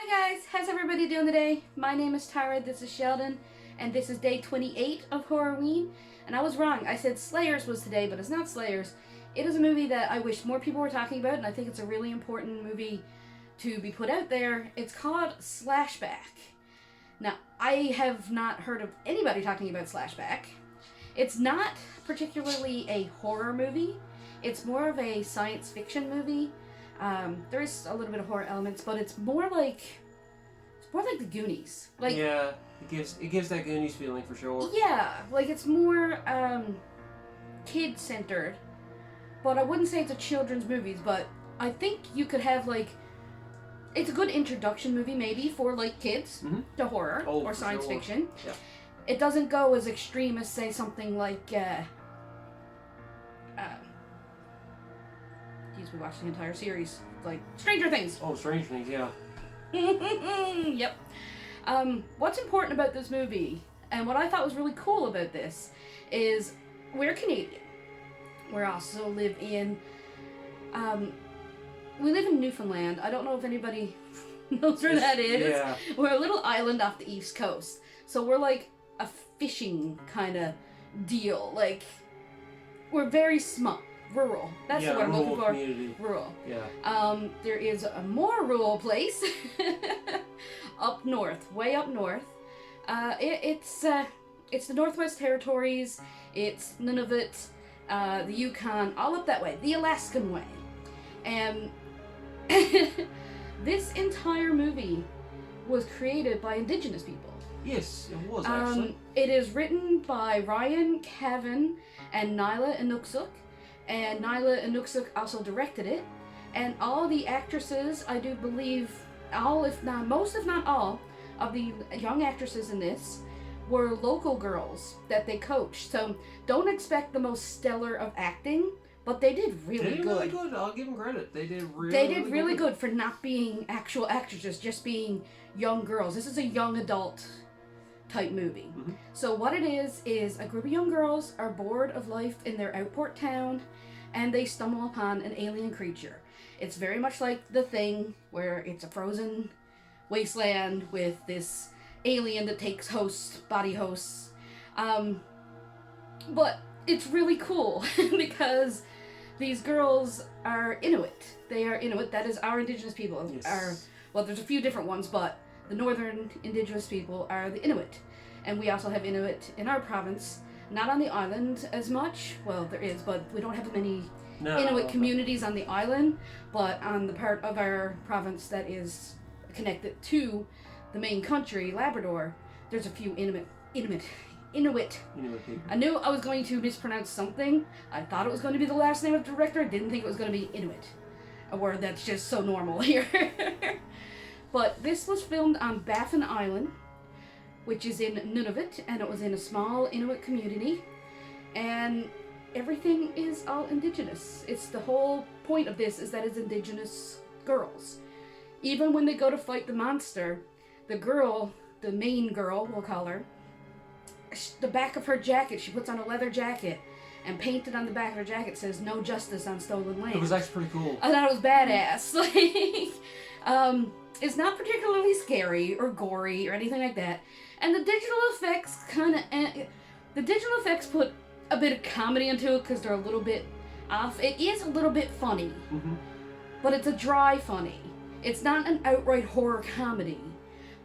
Hi guys, how's everybody doing today? My name is Tyra, this is Sheldon, and this is day 28 of Horrorween. And I was wrong, I said Slayers was today, but it's not Slayers. It is a movie that I wish more people were talking about, and I think it's a really important movie to be put out there. It's called Slashback. Now, I have not heard of anybody talking about Slashback. It's not particularly a horror movie. It's more of a science fiction movie. There is a little bit of horror elements, but it's more like the Goonies. Like, yeah, it gives that Goonies feeling for sure. Yeah, like it's more kid centered, but I wouldn't say it's a children's movie. But I think you could have it's a good introduction movie maybe for like kids to horror or science fiction. Yeah. It doesn't go as extreme as say something like we watched the entire series, like Stranger Things. Oh, Stranger Things, yeah. Yep. What's important about this movie, and what I thought was really cool about this, is we're Canadian. We also live in, we live in Newfoundland. I don't know if anybody knows where that is. Yeah. We're a little island off the east coast. So we're like a fishing kind of deal. Like, we're very small. Rural. That's the word I'm looking for. Community. Rural. Yeah. There is a more rural place up north, way up north. It's the Northwest Territories. It's Nunavut, the Yukon, all up that way, the Alaskan way. And this entire movie was created by Indigenous people. Yes, it was actually. It is written by Ryan Cavan and Nyla Inukshuk. And Nyla Inukshuk also directed it. And all the actresses, I do believe, most if not all, of the young actresses in this were local girls that they coached. So don't expect the most stellar of acting, but they did really good. I'll give them credit. They did really good for not being actual actresses, just being young girls. This is a young adult type movie. Mm-hmm. So what it is a group of young girls are bored of life in their outport town, and they stumble upon an alien creature. It's very much like The Thing, where it's a frozen wasteland with this alien that takes body hosts. But it's really cool because these girls are Inuit. They are Inuit. That is our Indigenous people. Yes. There's a few different ones, but the northern Indigenous people are the Inuit. And we also have Inuit in our province. Not on the island as much. Well, there is, but we don't have many Inuit communities on the island. But on the part of our province that is connected to the main country, Labrador, there's a few Inuit people. I knew I was going to mispronounce something. I thought it was going to be the last name of the director. I didn't think it was going to be Inuit. A word that's just so normal here. But this was filmed on Baffin Island, which is in Nunavut, and it was in a small Inuit community, and everything is all Indigenous. It's the whole point of this is that it's Indigenous girls. Even when they go to fight the monster, the girl, the main girl, we'll call her, the back of her jacket, she puts on a leather jacket, and painted on the back of her jacket says, "No justice on stolen land." It was actually pretty cool. I thought it was badass. It's not particularly scary or gory or anything like that. And the digital effects put a bit of comedy into it because they're a little bit off. It is a little bit funny, but it's a dry funny. It's not an outright horror comedy,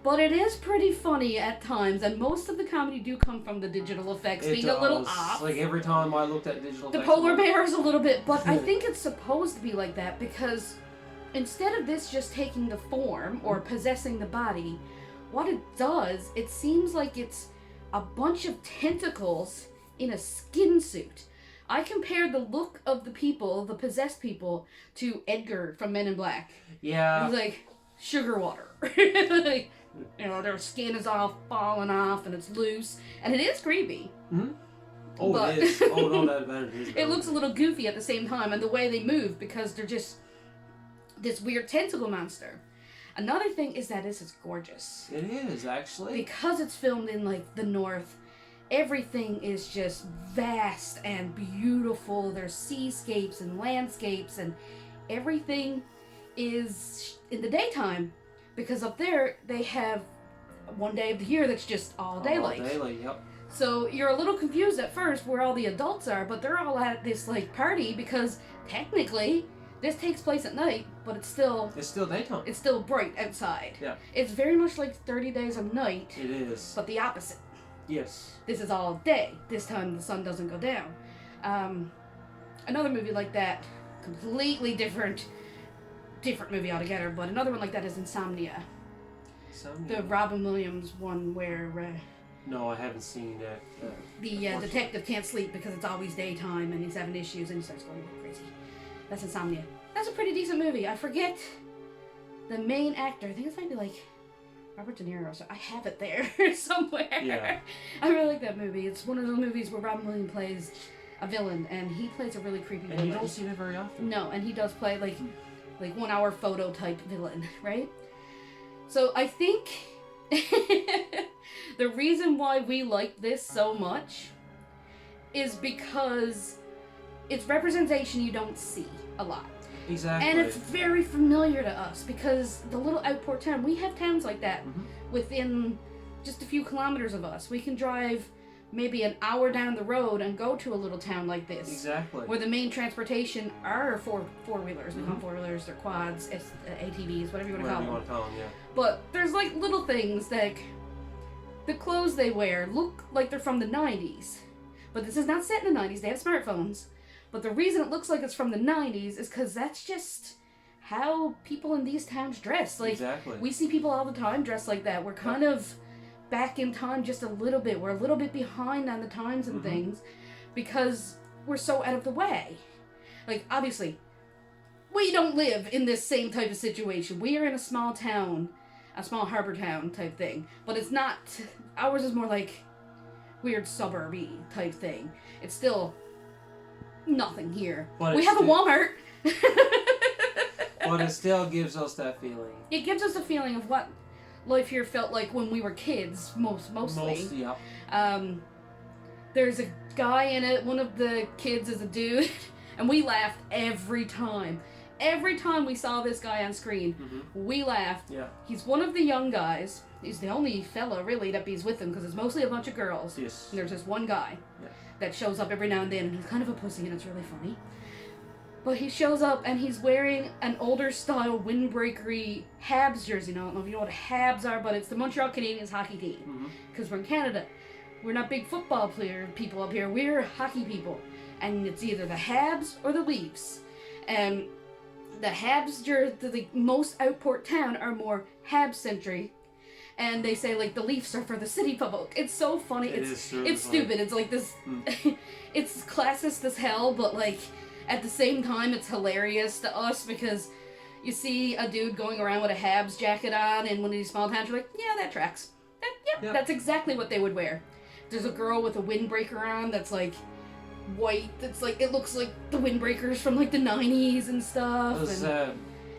but it is pretty funny at times, and most of the comedy do come from the digital effects being a little off. Like every time I looked at digital effects, the polar bear is a little bit, but I think it's supposed to be like that because instead of this just taking the form or possessing the body, what it does, it seems like it's a bunch of tentacles in a skin suit. I compared the look of the people, the possessed people, to Edgar from Men in Black. Yeah. It's like sugar water. Their skin is all falling off and it's loose. And it is creepy. Mm-hmm. Oh, it is. Oh, no, that is. It looks a little goofy at the same time, and the way they move, because they're just this weird tentacle monster. Another thing is that this is gorgeous. It is, actually. Because it's filmed in, the north, everything is just vast and beautiful. There's seascapes and landscapes, and everything is in the daytime because up there they have one day of the year that's just all daylight. All daylight, yep. So you're a little confused at first where all the adults are, but they're all at this like party because technically this takes place at night, but it's still daytime. It's still bright outside. Yeah. It's very much like 30 Days of Night. It is. But the opposite. Yes. This is all day. This time the sun doesn't go down. Another movie like that, completely different movie altogether, but another one like that is Insomnia. The Robin Williams one where no, I haven't seen that. The detective can't sleep because it's always daytime and he's having issues and he starts going crazy. That's Insomnia. That's a pretty decent movie. I forget the main actor. I think it's maybe like Robert De Niro. So I have it there somewhere. Yeah. I really like that movie. It's one of those movies where Robin Williams plays a villain and he plays a really creepy villain. And you don't see that very often. No, and he does play like 1 hour photo type villain, right? So I think the reason why we like this so much is because it's representation you don't see a lot. Exactly. And it's very familiar to us because the little outport town, we have towns like that within just a few kilometers of us. We can drive maybe an hour down the road and go to a little town like this. Exactly. Where the main transportation are four-wheelers. We call them four-wheelers, they're quads, ATVs, whatever you want to call them. Yeah. But there's like little things like the clothes they wear look like they're from the 90s. But this is not set in the 90s, they have smartphones. But the reason it looks like it's from the 90s is because that's just how people in these towns dress. Like, exactly. We see people all the time dressed like that. We're kind of back in time just a little bit. We're a little bit behind on the times and things because we're so out of the way. Like, obviously, we don't live in this same type of situation. We are in a small town, a small harbor town type thing. But it's not, ours is more like weird suburby type thing. It's still nothing here. But we have a Walmart. But it still gives us that feeling. It gives us a feeling of what life here felt like when we were kids, mostly. Yeah. There's a guy in it, one of the kids is a dude, and we laughed every time. Every time we saw this guy on screen, we laughed. Yeah. He's one of the young guys. He's the only fella, really, that be's with him, because it's mostly a bunch of girls. Yes. And there's just one guy that shows up every now and then, and he's kind of a pussy, and it's really funny. But he shows up, and he's wearing an older-style windbreakery Habs jersey. Now, I don't know if you know what Habs are, but it's the Montreal Canadiens hockey team. Because we're in Canada. We're not big football people up here. We're hockey people. And it's either the Habs or the Leafs. And the Habs, the most outport town, are more Habs-centric. And they say, like, the Leafs are for the city public. It's so funny. It's stupid. It's like this... It's classist as hell, but, like, at the same time, it's hilarious to us because you see a dude going around with a Habs jacket on in one of these small towns, you're like, yeah, that tracks. That's exactly what they would wear. There's a girl with a windbreaker on that's, like, white. That's, like, it looks like the windbreakers from, like, the 90s and stuff.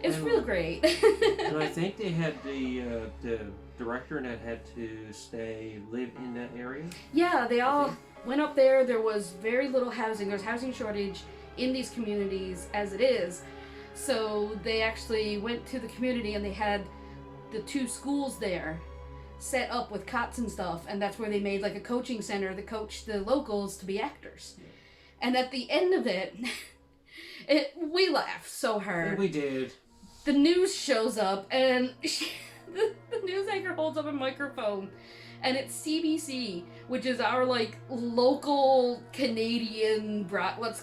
It's real great. And I think they had the director that had to live in that area. Yeah, they all went up there. There was very little housing. There's housing shortage in these communities as it is. So they actually went to the community and they had the 2 schools there set up with cots and stuff. And that's where they made like a coaching center that coached the locals to be actors. Yeah. And at the end of it, we laughed so hard. Yeah, we did. The news shows up and the news anchor holds up a microphone, and it's CBC, which is our like local Canadian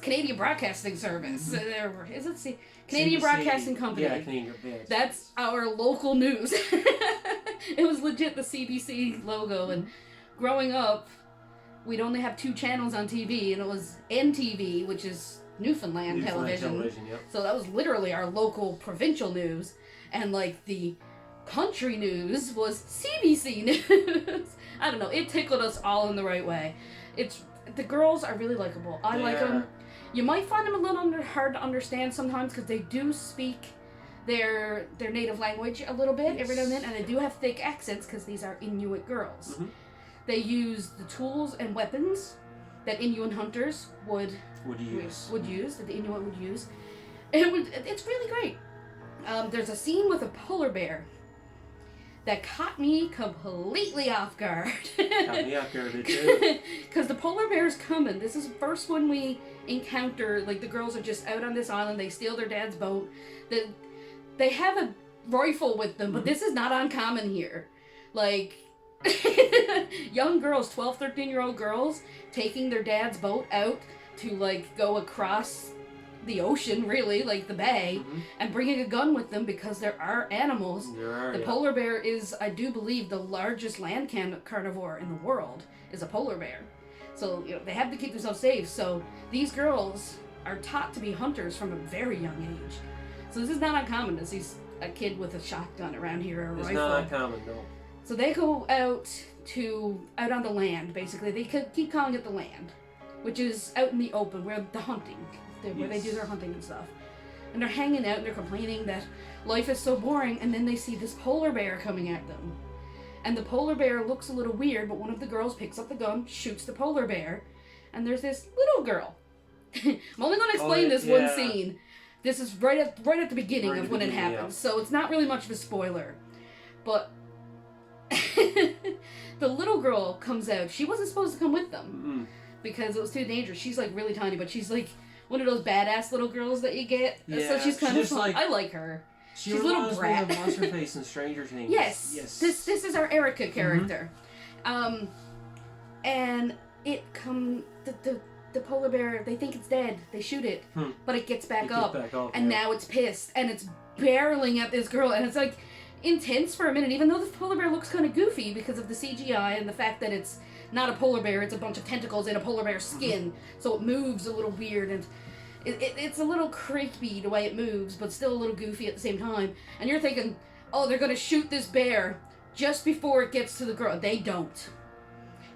Canadian Broadcasting Service. Is it Canadian CBC, Broadcasting Company? Yeah, Canadian. Yes. That's our local news. It was legit the CBC logo, and growing up, we'd only have 2 channels on TV, and it was NTV, which is Newfoundland television. Yep. So that was literally our local provincial news, and like the country news was CBC News. I don't know, it tickled us all in the right way. The girls are really likable. I like them. You might find them a little hard to understand sometimes because they do speak their native language a little bit every now and then, and they do have thick accents because these are Inuit girls. They use the tools and weapons that Inuit hunters would use, that the Inuit would use. It's really great. There's a scene with a polar bear that caught me completely off guard. Caught me off guard too. Because the polar bear's coming. This is the first one we encounter. Like, the girls are just out on this island. They steal their dad's boat. They have a rifle with them, but this is not uncommon here. Like, young girls, 12, 13-year-old girls, taking their dad's boat out to, like, go across the ocean, really, like the bay, and bringing a gun with them because there are animals. The polar bear is, I do believe, the largest land carnivore in the world is a polar bear. So, you know, they have to keep themselves safe. So these girls are taught to be hunters from a very young age. So this is not uncommon to see a kid with a shotgun around here or a rifle. It's not uncommon, no. So they go out on the land, basically. They keep calling it the land, which is out in the open, where the hunting, where they do their hunting and stuff. And they're hanging out and they're complaining that life is so boring, and then they see this polar bear coming at them. And the polar bear looks a little weird, but one of the girls picks up the gun, shoots the polar bear, and there's this little girl. I'm only going to explain this one scene. This is right at the beginning of when it happens, so it's not really much of a spoiler. But the little girl comes out. She wasn't supposed to come with them because it was too dangerous. She's like really tiny, but she's like one of those badass little girls that you get. Yeah, so she's kind of fun. Like, I like her. She's a little brat. What's her face in Stranger Things? Yes. This is our Erica character, and the polar bear, they think it's dead. They shoot it, but it gets back up, and now it's pissed, and it's barreling at this girl, and it's like intense for a minute, even though the polar bear looks kind of goofy because of the CGI and the fact that it's not a polar bear, it's a bunch of tentacles in a polar bear's skin, so it moves a little weird, and it's a little creepy the way it moves, but still a little goofy at the same time. And you're thinking, oh, they're gonna shoot this bear just before it gets to the girl. They don't.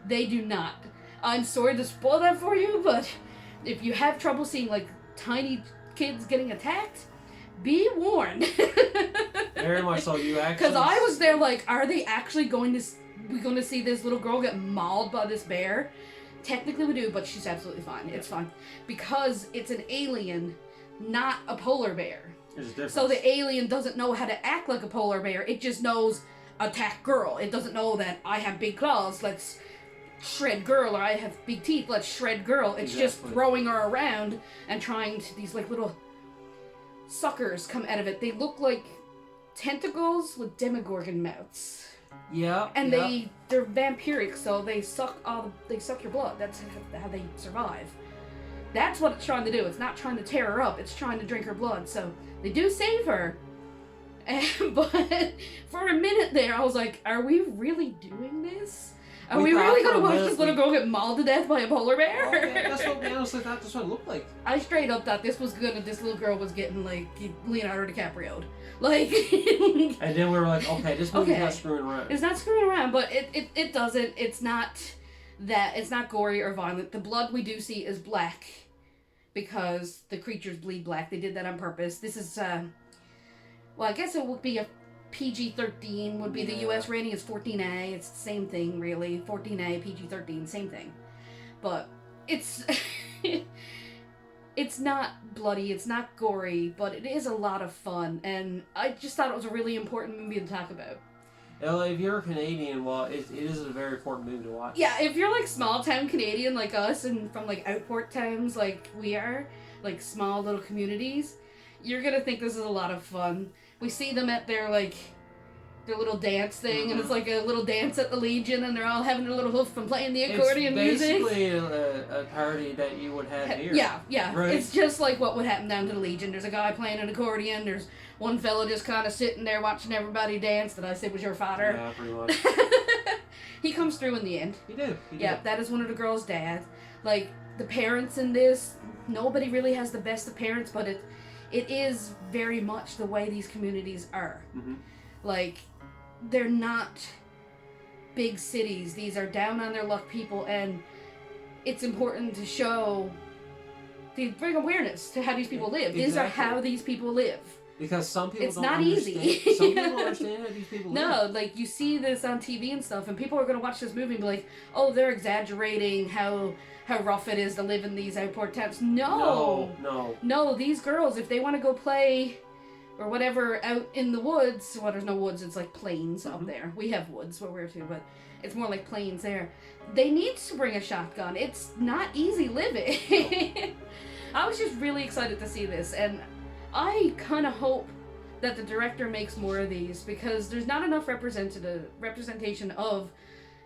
They do not. I'm sorry to spoil that for you, but if you have trouble seeing, like, tiny kids getting attacked, be warned. Very much so. You actually... Because I was there like, are they actually going to see this little girl get mauled by this bear? Technically we do, but she's absolutely fine. Yeah. It's fine. Because it's an alien, not a polar bear. There's a difference. So the alien doesn't know how to act like a polar bear. It just knows attack girl. It doesn't know that I have big claws, let's shred girl, or I have big teeth, let's shred girl. It's just throwing her around and trying to, these like little suckers come out of it. They look like tentacles with demogorgon mouths. Yeah. And they're vampiric, so they suck your blood. That's how they survive. That's what it's trying to do. It's not trying to tear her up, it's trying to drink her blood. So they do save her. But for a minute there, I was like, are we really doing this? Are we really going to watch this little girl get mauled to death by a polar bear? Oh, yeah, that's what we honestly thought this one looked like. I straight up thought this little girl was getting, like, Leonardo DiCaprio'd. Like... And then we were like, okay, this movie's not screwing around. It's not screwing around, but it doesn't. It's not gory or violent. The blood we do see is black because the creatures bleed black. They did that on purpose. This is, well, I guess it would be a PG-13 would be the U.S. rating is 14A. It's the same thing, really. 14A, PG-13, same thing. But it's it's not bloody, it's not gory, but it is a lot of fun, and I just thought it was a really important movie to talk about. Well, if you're a Canadian, well, it is a very important movie to watch. Yeah, if you're like small-town Canadian like us, and from like outport towns like we are, like small little communities, you're gonna think this is a lot of fun. We see them at their little dance thing, and it's like a little dance at the Legion, and they're all having their little hoof and playing the accordion music. It's basically a party that you would have here. Yeah. Right? It's just like what would happen down to the Legion. There's a guy playing an accordion, there's one fellow just kind of sitting there watching everybody dance that I said was your father. Yeah, pretty much. He comes through in the end. He did. That is one of the girls' dads. Like, the parents in this, nobody really has the best of parents, but it is very much the way these communities are. Mm-hmm. Like, they're not big cities. These are down on their luck people, and it's important to bring awareness to how these people live. Exactly. These are how these people live. Because some people it's not easy. Some people don't understand how these people live. No, like, you see this on TV and stuff, and people are going to watch this movie and be like, oh, they're exaggerating how rough it is to live in these outport towns. No, these girls, if they want to go play or whatever out in the woods. Well, there's no woods, it's like plains up Mhm. there. We have woods where we're too, but it's more like plains there. They need to bring a shotgun. It's not easy living. I was just really excited to see this, and I kind of hope that the director makes more of these, because there's not enough representation of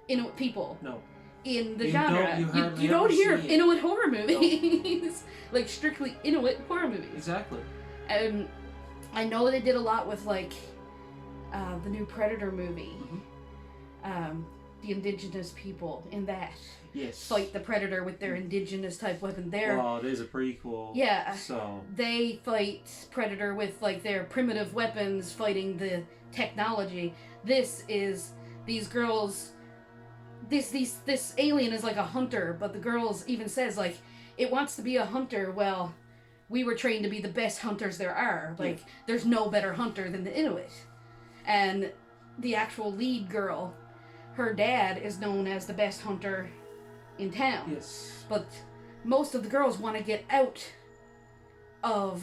Inuit people No. in the You genre. don't- you hardly you don't ever hear see it. Inuit horror movies. Like strictly Inuit horror movies. Exactly. I know they did a lot with like the new Predator movie. The indigenous people in that Yes. fight the Predator with their indigenous type weapon. There, Well, it is a prequel. yeah. So. They fight Predator with like their primitive weapons fighting the technology. This is these girls. This alien is like a hunter, but the girls even says like it wants to be a hunter. Well, we were trained to be the best hunters there are. Like there's no better hunter than the Inuit. And the actual lead girl, her dad is known as the best hunter in town. Yes. But most of the girls want to get out of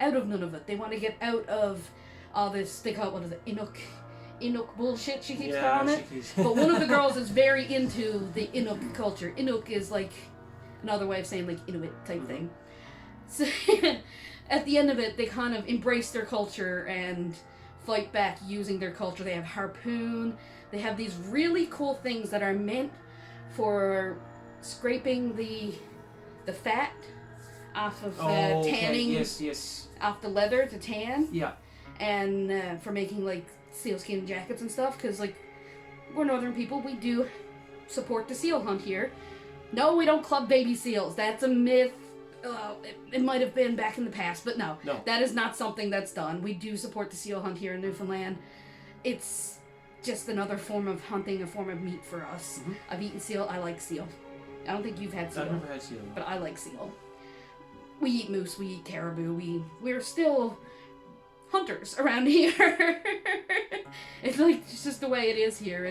Nunavut. They want to get out of all this. They call it, what is it, Inuk bullshit. She keeps calling it. But one of the girls is very into the Inuk culture. Inuk is like another way of saying like Inuit type thing. So at the end of it, they kind of embrace their culture and fight back using their culture. They have harpoon. They have these really cool things that are meant for scraping the fat off of tanning. Yes. Off the leather to tan. Yeah. And for making like sealskin jackets and stuff, because like we're northern people, we do support the seal hunt here. No, we don't club baby seals. That's a myth. It might have been back in the past, but no, that is not something that's done. We do support the seal hunt here in Newfoundland. It's just another form of hunting, a form of meat for us. Mm-hmm. I've eaten seal. I like seal. I don't think you've had seal. I've never had seal. But I like seal. We eat moose. We eat caribou. We're still hunters around here. It's like it's just the way it is here.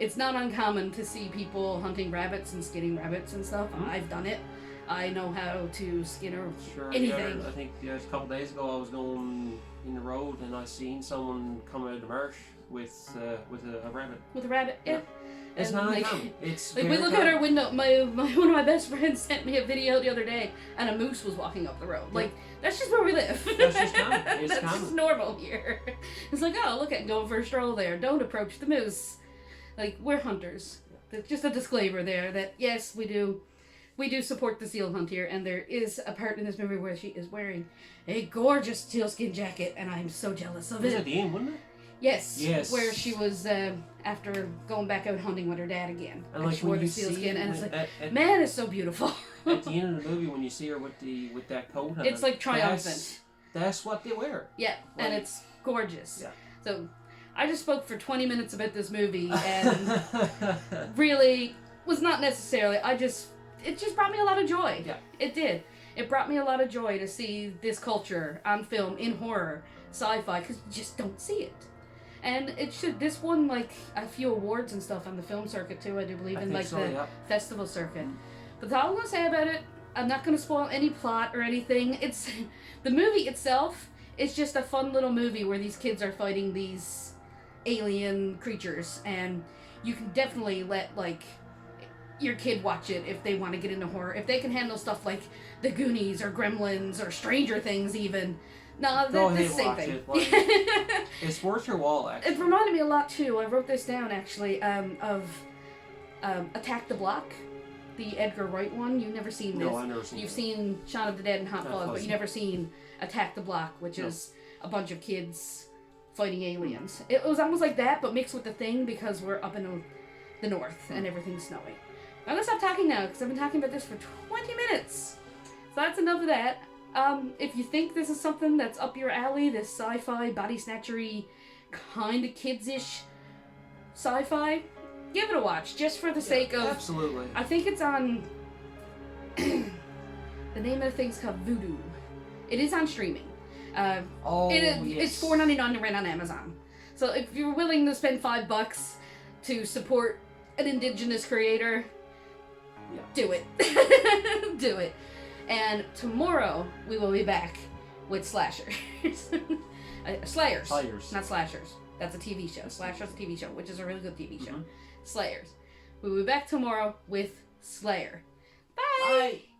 It's not uncommon to see people hunting rabbits and skinning rabbits and stuff. Mm-hmm. I've done it. I know how to skin or anything. Yeah, I think a couple days ago I was going in the road and I seen someone come out of the marsh with a rabbit. With a rabbit, yeah. It's And, not like, uncommon. It's like we look out our window. One of my best friends sent me a video the other day, and a moose was walking up the road. Yeah. Like that's just where we live. That's just common. It's That's common. just normal here. It's like, oh, look at going for a stroll there. Don't approach the moose. Like we're hunters. There's just a disclaimer there that yes, we do support the seal hunt here, and there is a part in this movie where she is wearing a gorgeous sealskin jacket, and I'm so jealous of Was it. it the end, wasn't it? Yes. Where she was after going back out hunting with her dad again, And and like she wore when the you see sealskin, and it's when- like, man, it's so beautiful. at the end of the movie when you see her with that coat on, It's like triumphant. That's what they wear. Yeah, and Like- it's gorgeous. Yeah. So, I just spoke for 20 minutes about this movie, and really was not necessarily. It just brought me a lot of joy. Yeah. It did. It brought me a lot of joy to see this culture on film, in horror, sci-fi, because you just don't see it. And this won like a few awards and stuff on the film circuit too, I do believe, I in think like so, the yeah. festival circuit. But that's all I'm gonna say about it. I'm not gonna spoil any plot or anything. It's the movie itself is just a fun little movie where these kids are fighting these alien creatures, and you can definitely let like your kid watch it if they want to get into horror. If they can handle stuff like The Goonies or Gremlins or Stranger Things even. No, Go that's the ahead, same watch thing. it. Like, it's worth your while, actually. It reminded me a lot too. I wrote this down actually of Attack the Block, the Edgar Wright one. You've never seen this. No, I've never seen You've it. seen Shaun of the Dead and Hot Hot Fuzz, but Fuzz. you've never seen Attack the Block, which No. is a bunch of kids fighting aliens. It was almost like that, but mixed with The Thing, because we're up in the north and everything's snowy. I'm gonna stop talking now because I've been talking about this for 20 minutes. So that's enough of that. If you think this is something that's up your alley, this sci-fi, body snatchery, kind of kids-ish sci-fi, give it a watch just for the sake of. Absolutely. I think it's on. The name of the thing's called Voodoo. It is on streaming. Yes. It's $4.99 to rent on Amazon. So if you're willing to spend $5 to support an indigenous creator, do it. Do it. And tomorrow we will be back with slashers. Slayers. Slayers. Not slashers. That's a TV show. Slashers a TV show, which is a really good TV show. Mm-hmm. Slayers. We'll be back tomorrow with Slayer. Bye! Bye!